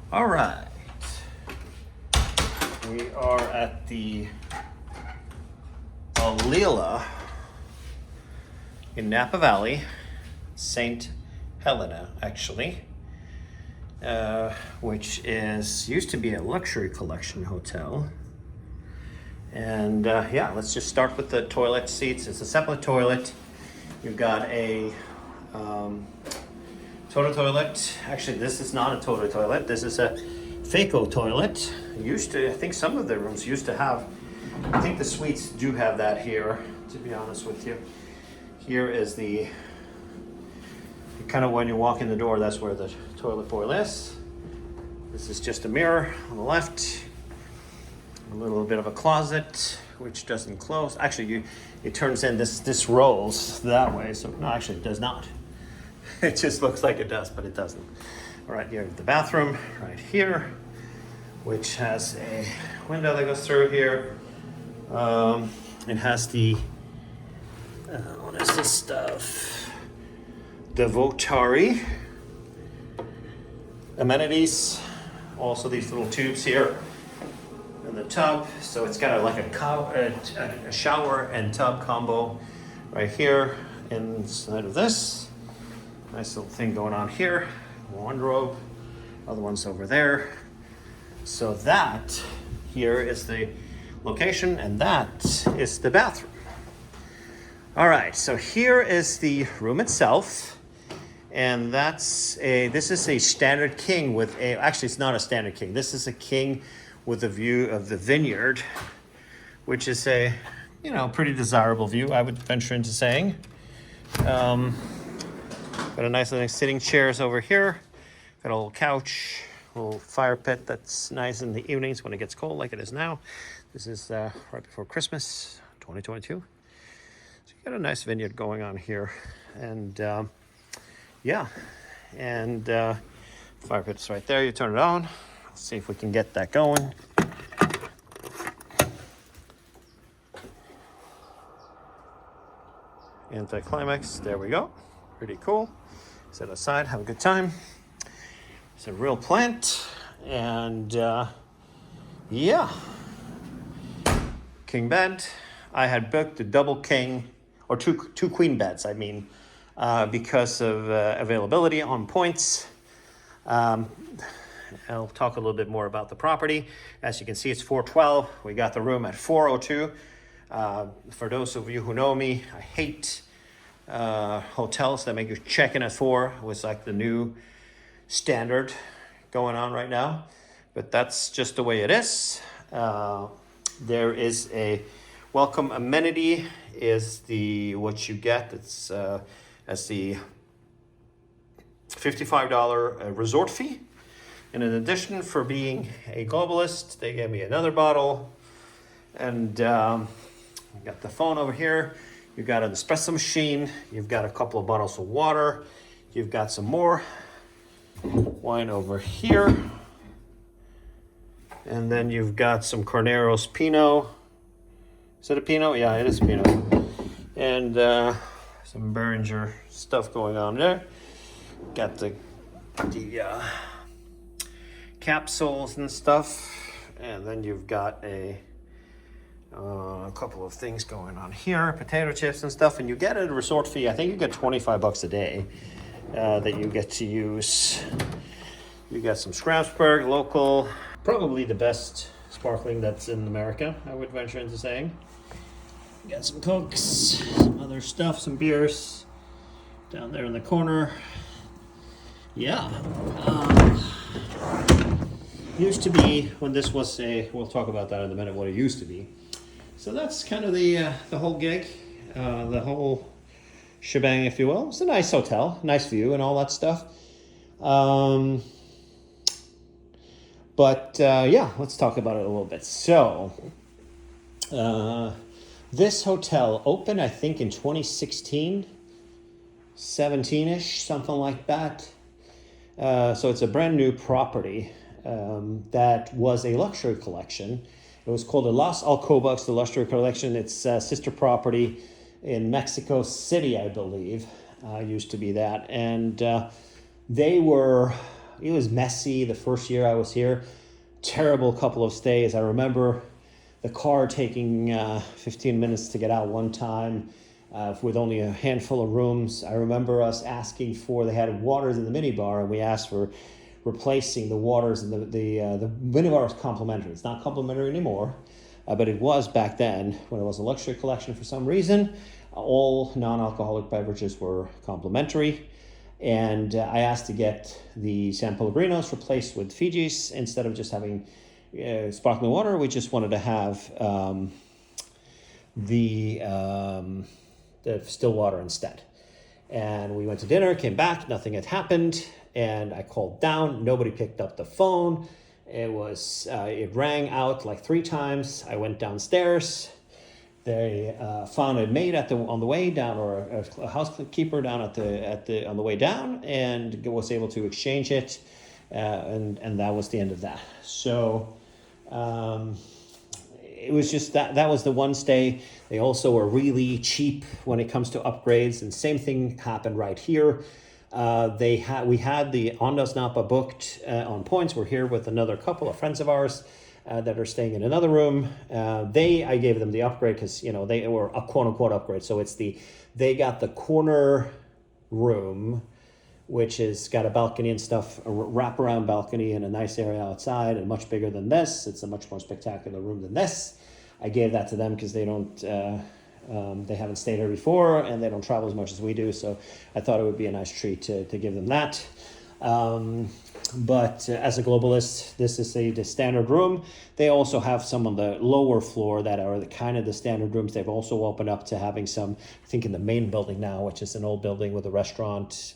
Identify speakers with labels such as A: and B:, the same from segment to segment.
A: All right. We are at the Alila in Napa Valley, St. Helena, actually, which used to be a luxury collection hotel. And yeah, let's just start with the toilet seats. It's a separate toilet. You've got a Toto toilet. Actually, this is not a Toto toilet. This is a Faco toilet. I think some of the rooms used to have, I think the suites do have that here, to be honest with you. Here is the, kind of when you walk in the door, that's where the toilet bowl is. This is just a mirror on the left. A little bit of a closet, which doesn't close. Actually, it turns in, this rolls that way. So no, actually it does not. It just looks like it does, but it doesn't. All right, you have the bathroom right here, which has a window that goes through here. It has the, what is this stuff? The Votari amenities. Also these little tubes here in the tub. So it's got like a shower and tub combo right here inside of this. Nice little thing going on here. Wardrobe, other ones over there. So that here is the location, and that is the bathroom. All right, so here is the room itself, and this is a standard king with actually it's not a standard king. This is a king with a view of the Vineyard, which is a, pretty desirable view, I would venture into saying. Got a nice little sitting chairs over here. Got a little couch, a little fire pit that's nice in the evenings when it gets cold like it is now. This is right before Christmas, 2022. So you got a nice vineyard going on here. And yeah, and fire pit's right there. You turn it on. Let's see if we can get that going. Anti-climax, there we go. Pretty cool. Set aside, have a good time. It's a real plant, and yeah. King bed. I had booked a double king, or two queen beds, I mean, because of availability on points. I'll talk a little bit more about the property. As you can see, it's 412. We got the room at 402. For those of you who know me, I hate hotels that make you check in at 4. It was like the new standard going on right now, but that's just the way it is. There is a welcome amenity is what you get. It's as the $55 resort fee. And in addition, for being a globalist, they gave me another bottle. And we got the phone over here. You've got an espresso machine. You've got a couple of bottles of water. You've got some more wine over here. And then you've got some Carneros Pinot. Is it a Pinot? Yeah, it is Pinot. And some Beringer stuff going on there. Got the capsules and stuff. And then you've got a couple of things going on here, potato chips and stuff, and you get a resort fee. I think you get $25 a day that you get to use. You got some Schramsberg, local, probably the best sparkling that's in America, I would venture into saying. You got some Cokes, some other stuff, some beers down there in the corner. Yeah. Used to be, when this was we'll talk about that in a minute, what it used to be. So that's kind of the whole gig, the whole shebang, if you will. It's a nice hotel, nice view and all that stuff. But yeah, let's talk about it a little bit. So this hotel opened, I think, in 2016, 17-ish, something like that. So it's a brand new property that was a luxury collection. It was called the Las Alcobas, the luxury collection. It's a sister property in Mexico City, I believe, used to be that. And they were it was messy the first year I was here. Terrible couple of stays. I remember the car taking 15 minutes to get out one time with only a handful of rooms. I remember us asking for, they had waters in the minibar, and we asked for replacing the waters, and the minibar was complimentary. It's not complimentary anymore, but it was back then when it was a luxury collection for some reason. All non-alcoholic beverages were complimentary. And I asked to get the San Pellegrinos replaced with Fijis instead of just having sparkling water. We just wanted to have the still water instead. And we went to dinner, came back, nothing had happened. And I called down, nobody picked up the phone. It rang out like 3 times. I went downstairs. They found a maid on the way down, or a housekeeper down on the way down, and was able to exchange it, and that was the end of that. So it was just that was the one stay. They also were really cheap when it comes to upgrades, and same thing happened right here. We had the Alila Napa booked on points. We're here with another couple of friends of ours that are staying in another room. I gave them the upgrade because they were a quote unquote upgrade. So they got the corner room, which has got a balcony and stuff, a wraparound balcony and a nice area outside, and much bigger than this. It's a much more spectacular room than this. I gave that to them because they haven't stayed here before, and they don't travel as much as we do. So I thought it would be a nice treat to give them that. But as a globalist, this is the standard room. They also have some on the lower floor that are the standard rooms. They've also opened up to having some, I think in the main building now, which is an old building with a restaurant.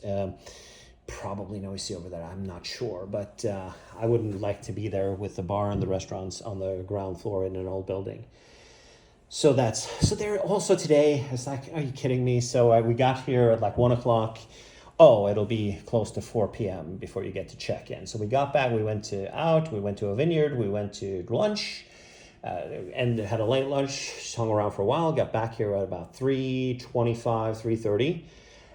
A: Probably noisy over there, I'm not sure. But I wouldn't like to be there with the bar and the restaurants on the ground floor in an old building. So they're also today, it's like, are you kidding me? So we got here at like 1 o'clock. Oh, it'll be close to 4 p.m. before you get to check in. So we got back, we went to a Vineyard, we went to lunch, and had a late lunch, hung around for a while, got back here at about 3:25, 3:30.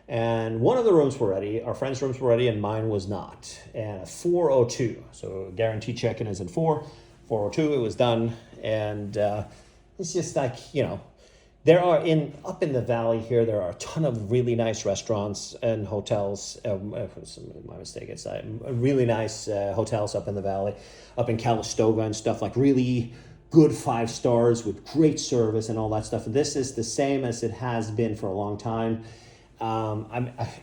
A: And one of the rooms were ready, our friend's rooms were ready, and mine was not. And at 4:02, so guaranteed check-in is at 4:02, it was done. And it's just like, there are up in the valley here, there are a ton of really nice restaurants and hotels. My mistake, it's really nice hotels up in the valley, up in Calistoga and stuff, like really good 5 stars with great service and all that stuff. And this is the same as it has been for a long time. Am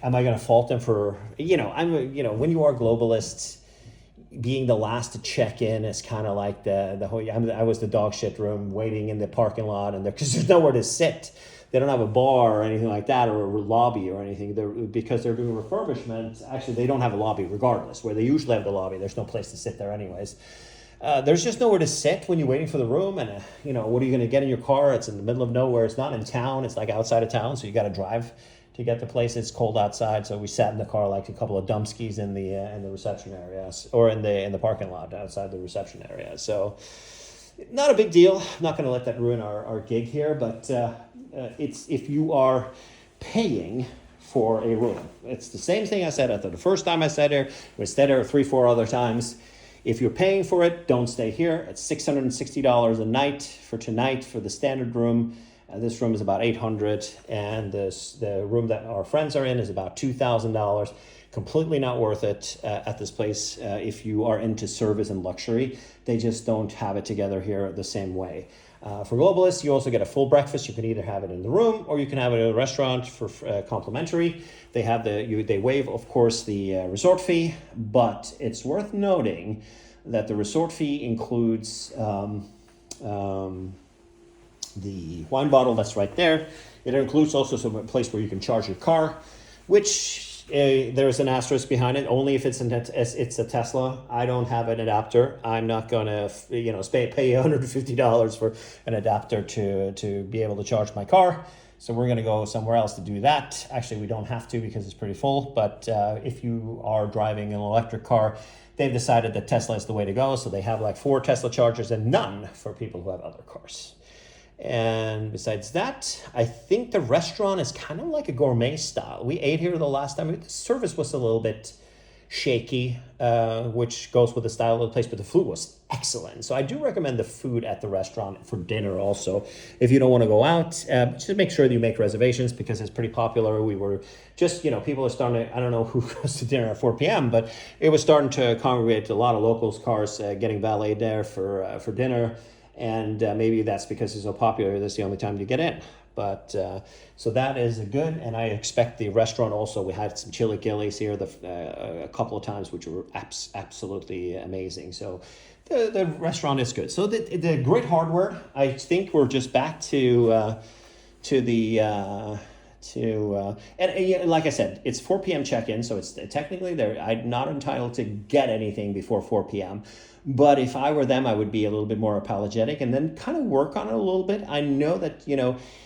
A: I going to fault them for, when you are globalists, being the last to check in is kind of like the whole. I was the dog shit room waiting in the parking lot, and because there's nowhere to sit. They don't have a bar or anything like that, or a lobby or anything. Because they're doing refurbishment. Actually, they don't have a lobby regardless. Where they usually have the lobby, there's no place to sit there anyways. There's just nowhere to sit when you're waiting for the room, and what are you going to get in your car? It's in the middle of nowhere. It's not in town. It's like outside of town, so you got to drive to get the place. It's cold outside, so we sat in the car like a couple of dumpskis in the reception areas, or in the parking lot outside the reception area. So not a big deal. I'm not going to let that ruin our gig here, but it's if you are paying for a room, it's the same thing I said at the first time I sat here. We stayed there 3-4 other times. If you're paying for it, don't stay here. It's $660 a night for tonight for the standard room. This room is about $800, and the room that our friends are in is about $2,000. Completely not worth it at this place if you are into service and luxury. They just don't have it together here the same way. For Globalists, you also get a full breakfast. You can either have it in the room or you can have it at a restaurant for complimentary. They waive, of course, the resort fee, but it's worth noting that the resort fee includes the wine bottle that's right there. It includes also some place where you can charge your car, which there's an asterisk behind it. Only if it's a Tesla. I don't have an adapter. I'm not gonna pay $150 for an adapter to be able to charge my car. So we're gonna go somewhere else to do that. Actually, we don't have to because it's pretty full. But if you are driving an electric car, they've decided that Tesla is the way to go. So they have like 4 Tesla chargers and none for people who have other cars. And besides that, I think the restaurant is kind of like a gourmet style. We ate here the last time. The service was a little bit shaky, which goes with the style of the place, but the food was excellent. So I do recommend the food at the restaurant for dinner also. If you don't want to go out, just make sure that you make reservations because it's pretty popular. We were just, people are starting to, I don't know who goes to dinner at 4 p.m., but it was starting to congregate a lot of locals' cars getting valeted there for dinner. And maybe that's because it's so popular, that's the only time to get in. But so that is good, and I expect the restaurant also. We had some chili gillies here a couple of times, which were absolutely amazing. So the restaurant is good. So the great hardware. I think we're just back to the and like I said, it's 4 p.m. check-in, so it's technically there. I'm not entitled to get anything before 4 p.m. But if I were them, I would be a little bit more apologetic and then kind of work on it a little bit. I know that,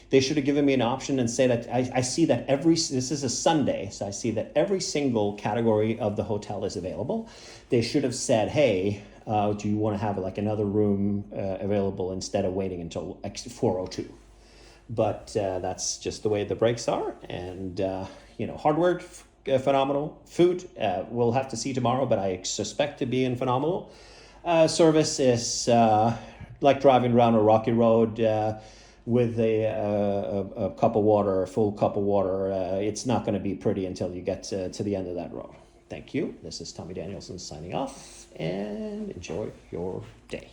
A: they should have given me an option and say that I see that this is a Sunday, so I see that every single category of the hotel is available. They should have said, hey, do you want to have like another room available instead of waiting until 4:02? But that's just the way the breaks are. And, hardware, phenomenal. Food, we'll have to see tomorrow, but I suspect to be in phenomenal. Service is like driving around a rocky road with a cup of water, a full cup of water. It's not going to be pretty until you get to the end of that road. Thank you. This is Tommy Danielsen signing off, and enjoy your day.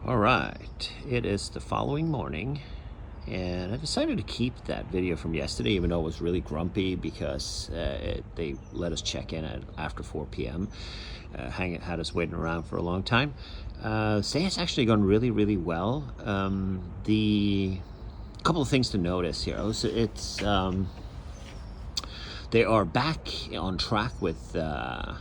A: All right, it is the following morning, and I decided to keep that video from yesterday, even though it was really grumpy because they let us check in after 4 p.m. Had us waiting around for a long time. Say it's actually gone really, really well. The couple of things to notice here. So it's they are back on track with the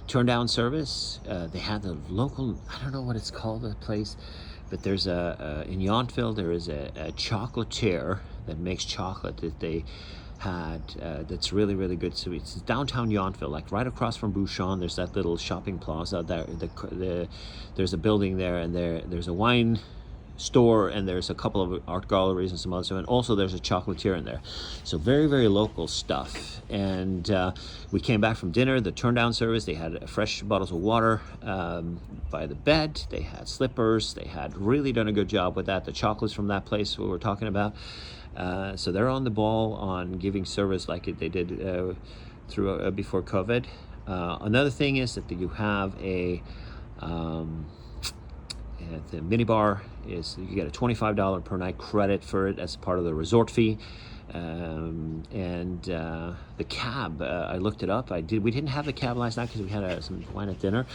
A: turn down service. They had the local, I don't know what it's called, the place, but there's in Yountville there is a chocolatier that makes chocolate that they had that's really, really good. So it's downtown Yountville, like right across from Bouchon. There's that little shopping plaza there. There's a building there, and there's a wine store, and there's a couple of art galleries and some other stuff, and also there's a chocolatier in there. So very, very local stuff. And we came back from dinner, the turn down service. They had fresh bottles of water by the bed. They had slippers. They had really done a good job with that. The chocolates from that place we were talking about. So they're on the ball on giving service like they did through before COVID. Another thing is that you have the minibar is you get a $25 per night credit for it as part of the resort fee. And the cab, I looked it up. We didn't have the cab last night because we had some wine at dinner.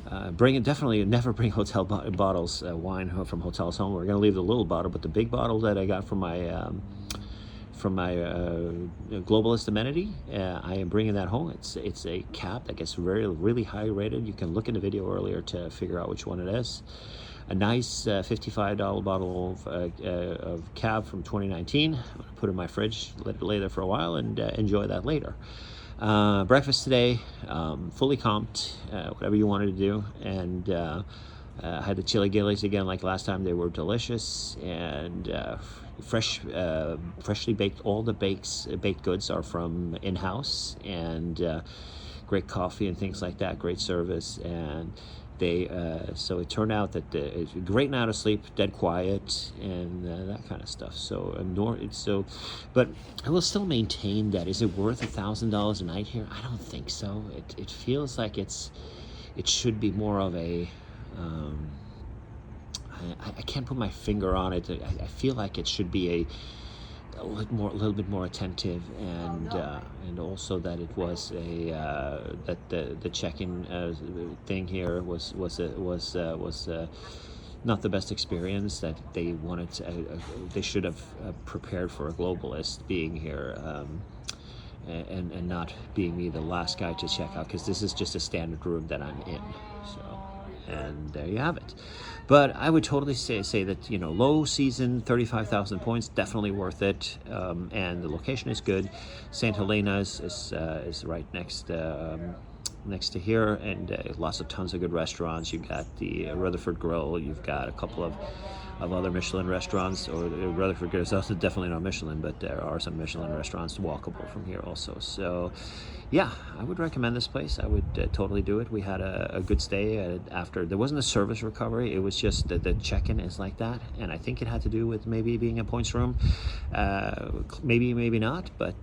A: Definitely never bring hotel bottles, wine from hotels home. We're going to leave the little bottle, but the big bottle that I got from my Globalist amenity, I am bringing that home. It's a cab that gets really high rated. You can look in the video earlier to figure out which one it is. A nice $55 bottle of cab from 2019. I'm going to put it in my fridge, let it lay there for a while, and enjoy that later. Breakfast today, fully comped, whatever you wanted to do. And I had the chili gillies again like last time. They were delicious and freshly baked. All the baked goods are from in-house, and great coffee and things like that, great service. And so it turned out that it's a great night of sleep, dead quiet, and that kind of stuff. But I will still maintain that. Is it worth $1,000 a night here? I don't think so. It feels like it should be more of a. I can't put my finger on it. I feel like it should be a little bit more attentive, and also that it was that the check-in thing here was not the best experience. That they wanted they should have prepared for a globalist being here, and not being me the last guy to check out, because this is just a standard room that I'm in. So, and there you have it. But I would totally say that, low season, 35,000 points, definitely worth it. And the location is good. St. Helena's is right next to here, and tons of good restaurants. You've got the Rutherford Grill. You've got a couple of
B: of other Michelin restaurants, or Rutherford is also definitely not Michelin, but there are some Michelin restaurants walkable from here also. So yeah, I would recommend this place. I would totally do it. We had a good stay after. There wasn't a service recovery. It was just the check-in is like that, and I think it had to do with maybe being a points room, maybe not. But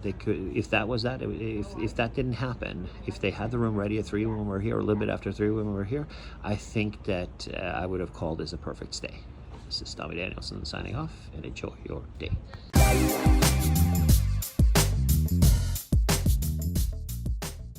B: they could, if that was that, if that didn't happen, if they had the room ready at 3 when we were here, or a little bit after 3 when we were here, I think that I would have called this a perfect stay. This is Tommy Danielsen signing off, and enjoy your day.